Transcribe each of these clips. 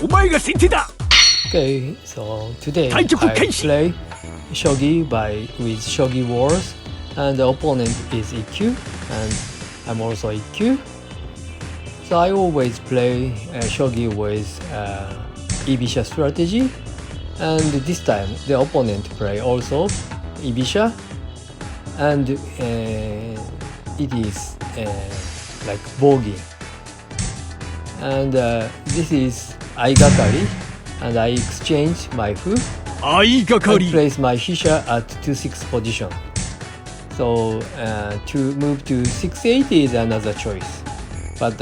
お前が先手だ。 Okay, so today I 対局開始。 play Shogi with Shogi Wars, and the opponent is Ikkyu, and I'm also Ikkyu. So I always play Shogi with Ibisha strategy, and this time the opponent play also Ibisha, and it is like bogey. And this is Aigakari, and I exchange my fu 相掛か and り。 place my hisha at 2-6 position. So to move to 6-8 is another choice. But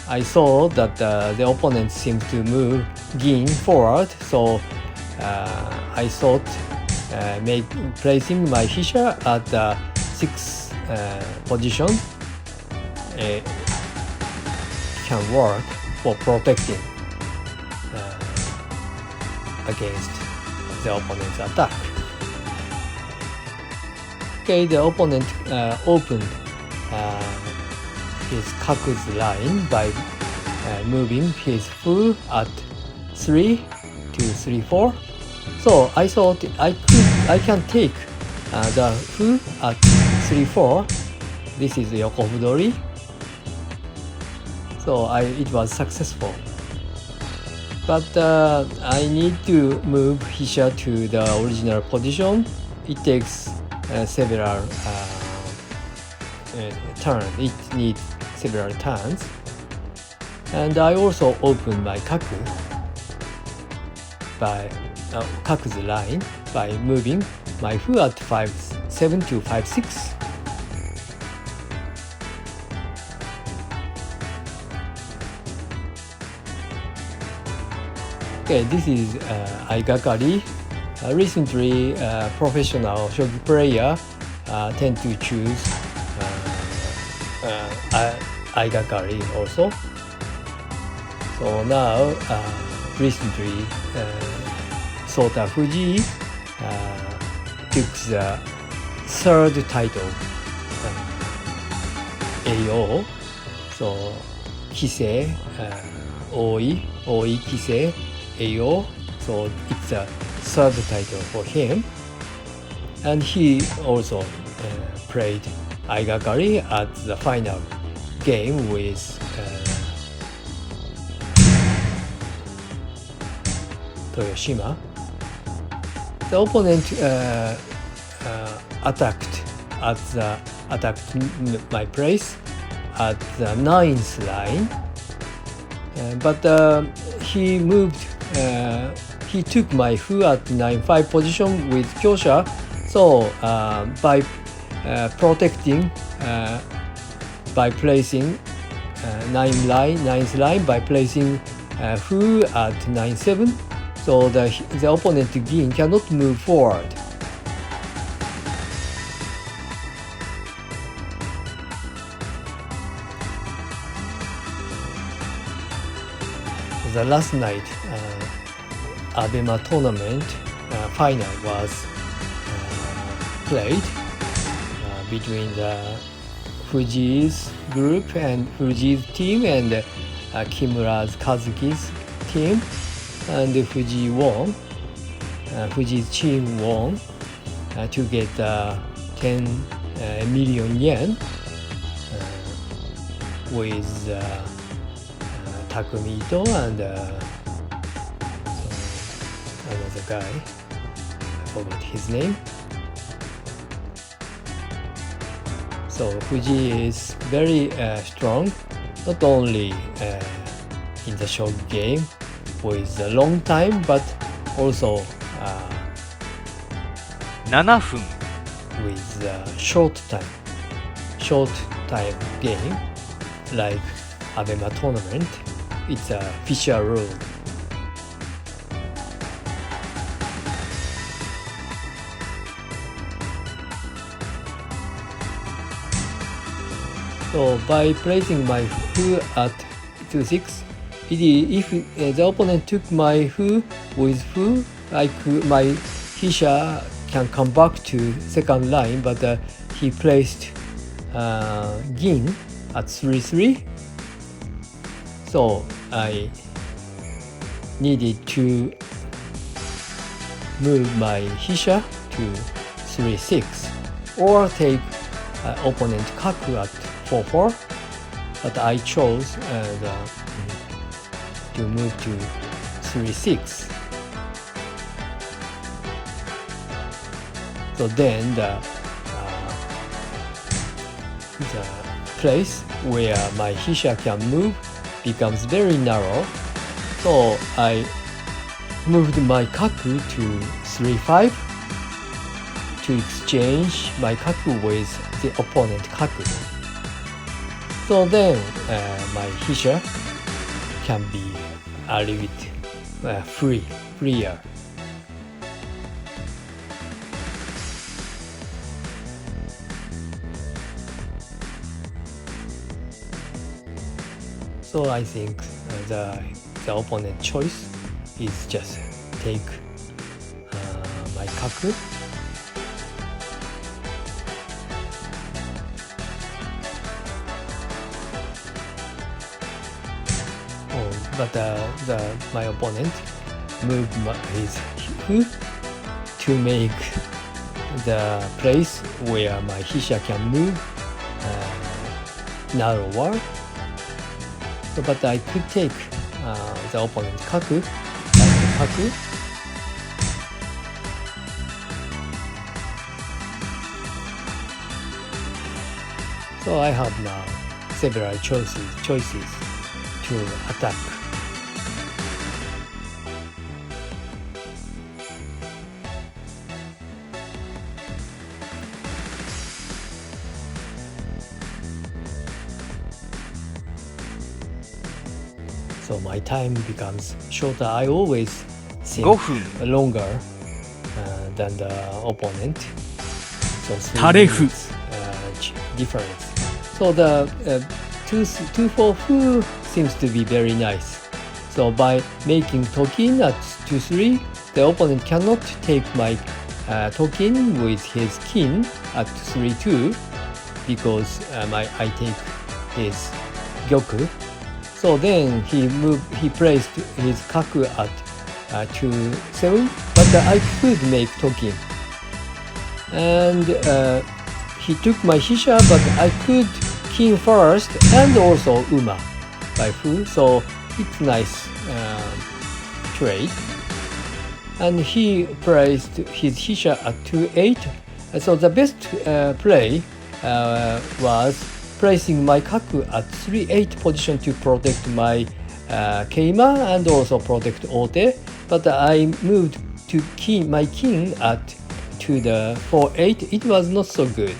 I saw that the opponent seemed to move Gin forward, so I thought placing my hisha at the 6 position can work for protecting against the opponent's attack. Okay, the opponent opened his kaku's line by moving his fu at 3 to 3-4. So I thought I can take the fu at 3-4. This is Yokofudori. So it was successful. But I need to move hisha to the original position. It takes several turns. It needs several turns. And I also open my kaku by kaku's line by moving my fu at 5-7 to 5-6. Okay, this is Aigakari. Recently, professional shogi player tend to choose Aigakari also. So now, recently, Sota Fujii took the third title, Eioh. So Kisei, Oi Kisei, Eioh. So it's a third title for him. And he also played Aigakari at the final game with Toyoshima. The opponent attacked my place at the 9th line, but he moved. He took my fu at 9-5 position with kyosha. So by protecting, by placing 9th line, by placing fu at 9-7. So the opponent Gin cannot move forward. The last night Abema tournament final was played between the Fujii's group and Fujii's team and Kimura's Kazuki's team. And Fujii won. Fujii's team won to get 10 million yen with Takumi Itoh and another guy. I forgot his name. So Fujii is very strong, not only in the shogi game with a long time, but also 7分。 with a short time game like Abema tournament. It's a official rule. So by placing my fu at 2-6, if the opponent took my fu with fu, my hisha can come back to second line, but he placed Gin at 3-3. So I needed to move my hisha to 3-6 or take opponent kaku at 4-4, but I chose to move to 3-6. So then the place where my hisha can move becomes very narrow. So I moved my kaku to 3-5 to exchange my kaku with the opponent kaku. So then my hisha can be a little bit freer. So I think the opponent choice is just take my kaku. But my opponent moved his fu to make the place where my hisha can move narrower. So, but I could take the opponent kaku, kaku. So I have now several choices to attack. So my time becomes shorter. I always think 5分 longer than the opponent. So タレフ difference. So the 2-4 seems to be very nice. So by making tokin at 2-3, the opponent cannot take my tokin with his kin at 3-2 because I take his gyoku. So then he placed his kaku at 2-7, but I could make tokin. And he took my hisha, but I could king first and also uma by fu. So it's nice trade. And he placed his hisha at 2-8. So the best play was placing my kaku at 3-8 position to protect my keima and also protect ote. But I moved to my king to the 4-8. It was not so good.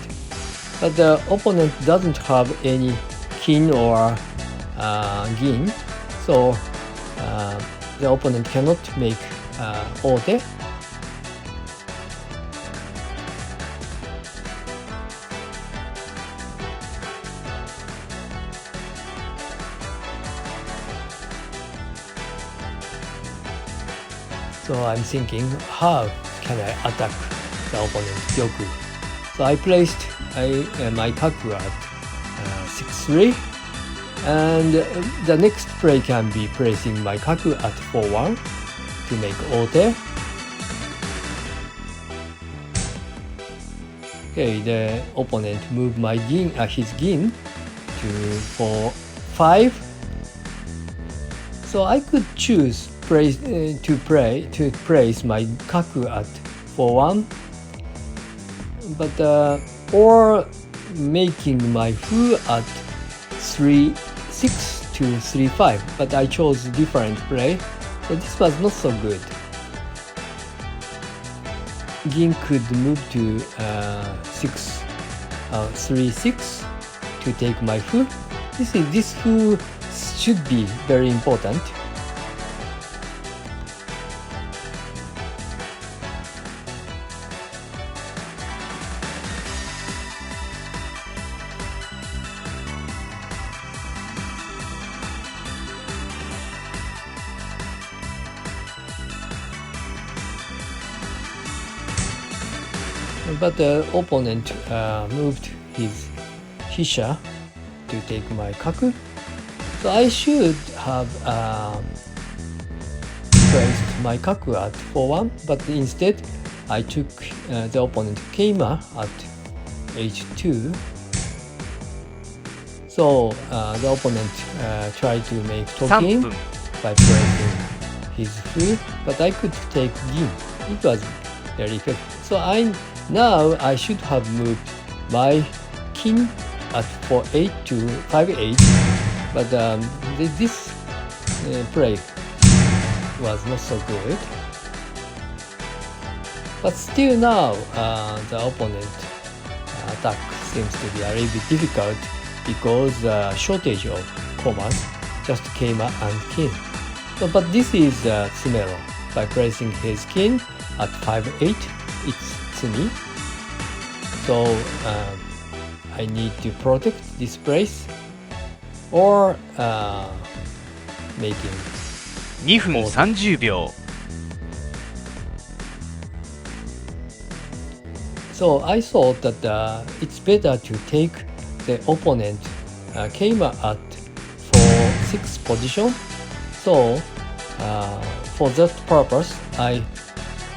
But the opponent doesn't have any kin or gin, so the opponent cannot make ote. So I'm thinking, how can I attack the opponent gyoku? So I placed my kaku at 6-3, and the next play can be placing my kaku at 4-1 to make ote. Okay, the opponent moved his gin to 4-5. So I could choose to place my kaku at 4-1, but or making my fu at 3-6 to 3-5, but I chose different play, so this was not so good. Gin could move to 3-6 to take my fu. This fu should be very important. But the opponent moved his hisha to take my kaku. So I should have placed my kaku at 4-1, but instead I took the opponent keima at h2. So the opponent tried to make 3 token 分 by placing his food, but I could take gin. It was very effective. So now I should have moved my king at 4-8 to 5-8, but this play was not so good. But still now the opponent attack seems to be a little bit difficult because shortage of commas, just keima and king. So, but this is Tsumero. By placing his king at 5-8, it's Tsumi. So I need to protect this place or making 2分30秒 So I thought that it's better to take the opponent keima at 4-6 position. So for that purpose, I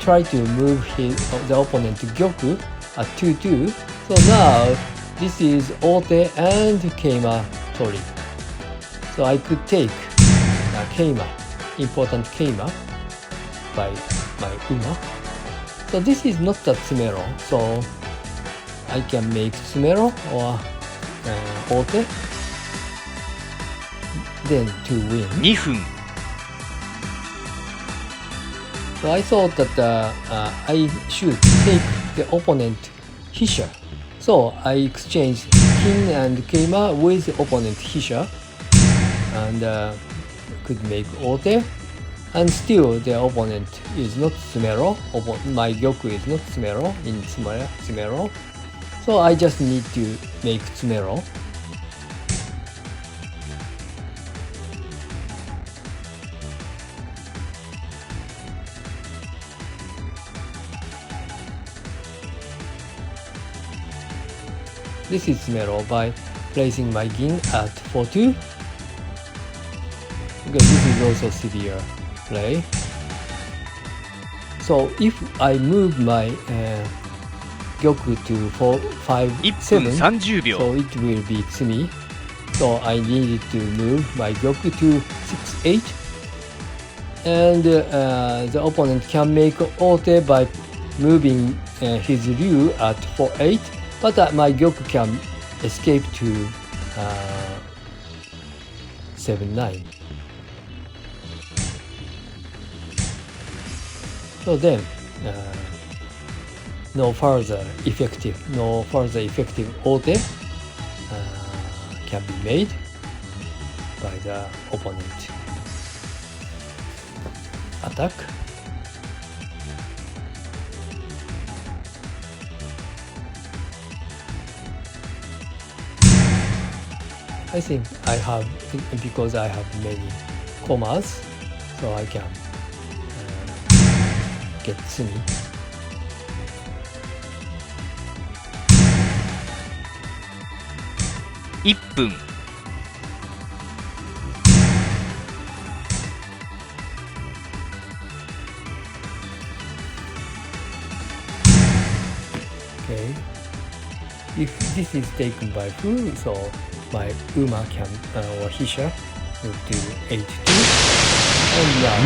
try to move the opponent to Gyoku at 2-2. So now this is Ote and Keima Tori. So I could take Keima, important Keima by my Uma. So this is not the Tsumero. So I can make Tsumero or Ote, then to win. 2分 So I thought that I should take the opponent Hisha. So I exchanged King and Keima with the opponent Hisha and could make Ote. And still the opponent is not Tsumero. My Gyoku is not Tsumero in Tsumero. So I just need to make Tsumero. This is Tsumero by placing my Gin at 4-2. Okay, this is also severe play. So if I move my Gyoku to 4-5-7, 1分30秒 so it will be Tsumi. So I needed to move my Gyoku to 6-8. And the opponent can make Ote by moving his Ryu at 4-8. But my Gyoku can escape to 7-9. So then, no further effective Ote can be made by the opponent attack. I think I have, because I have many commas, so I can get Tsumi.1分 Okay. If this is taken by Fu, so my Uma can or Hisha will do 8-2. And now